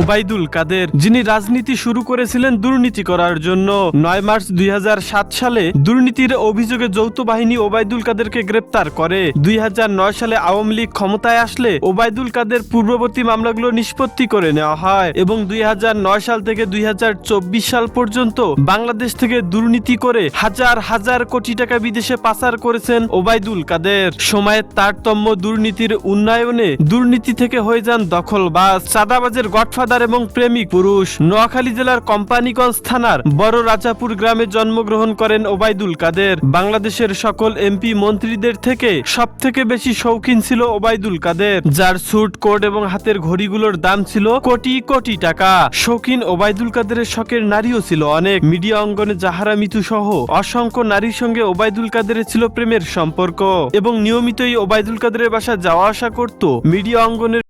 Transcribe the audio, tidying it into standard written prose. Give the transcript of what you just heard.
ওবায়দুল কাদের, যিনি রাজনীতি শুরু করেছিলেন দুর্নীতি করার জন্য, ৯ মার্চ ২০০৭ সালে দুর্নীতির অভিযোগে যৌথ বাহিনী ওবায়দুল কাদেরকে গ্রেপ্তার করে। ২০০৯ সালে আওয়ামী লীগ ক্ষমতায় আসলে ওবায়দুল কাদের পূর্ববর্তী মামলাগুলো নিষ্পত্তি করে নেওয়া হয় এবং ২০০৯ সাল থেকে ২০২৪ সাল পর্যন্ত বাংলাদেশ থেকে দুর্নীতি করে হাজার হাজার কোটি টাকা বিদেশে পাচার করেছেন ওবায়দুল কাদের। সময়ের তারতম্য দুর্নীতির উন্নয়নে দুর্নীতি থেকে হয়ে যান দখলবাজ, চাঁদাবাজের গডফাদার এবং প্রেমিক পুরুষ। নোয়াখালী জেলার কোম্পানিগঞ্জ থানার বড় রাজাপুর গ্রামে জন্মগ্রহণ করেন ওবায়দুল কাদের। বাংলাদেশের সকল এমপি মন্ত্রীদের থেকে সবথেকে বেশি শৌখিন ছিল ওবায়দুল কাদের, যার স্যুট কোট এবং হাতের ঘড়িগুলোর দাম ছিল কোটি কোটি টাকা। শৌখিন ওবায়দুল কাদেরের শখের নারীও ছিল অনেক। মিডিয়া অঙ্গনে জাহারা মিতু সহ অসংখ্য নারীর সঙ্গে ওবায়দুল কাদেরের ছিল প্রেমের সম্পর্ক এবং নিয়মিতই ওবায়দুল কাদেরের বাসা যাওয়া আসা করত। মিডিয়া অঙ্গনের